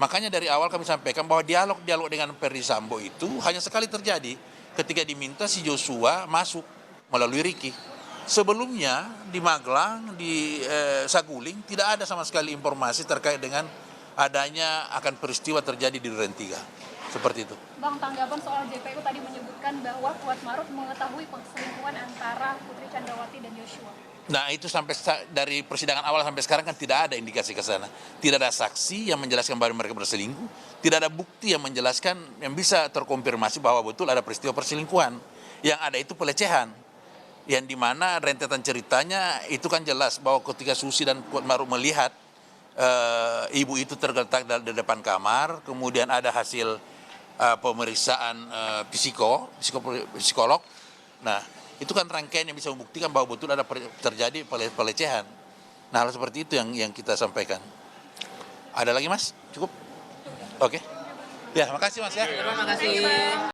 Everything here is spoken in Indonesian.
Makanya dari awal kami sampaikan bahwa dialog dengan Ferdy Sambo itu hanya sekali terjadi ketika diminta si Joshua masuk melalui Ricky. Sebelumnya di Magelang, di Saguling tidak ada sama sekali informasi terkait dengan adanya akan peristiwa terjadi di Duren 3. Seperti itu. Bang, tanggapan soal JPU tadi menyebutkan bahwa Kuatmaruf mengetahui perselingkuhan antara Putri Chandrawati dan Joshua. Nah itu sampai dari persidangan awal sampai sekarang kan tidak ada indikasi ke sana. Tidak ada saksi yang menjelaskan bahwa mereka berselingkuh. Tidak ada bukti yang menjelaskan yang bisa terkonfirmasi bahwa betul ada peristiwa perselingkuhan. Yang ada itu pelecehan. Yang dimana rentetan ceritanya itu kan jelas bahwa ketika Susi dan Kuatmaruf melihat ibu itu tergeletak di depan kamar, kemudian ada hasil pemeriksaan psikolog. Nah, itu kan rangkaian yang bisa membuktikan bahwa betul ada terjadi pelecehan. Nah, hal seperti itu yang kita sampaikan. Ada lagi, Mas? Cukup? Oke. Ya, makasih Mas ya. Terima kasih.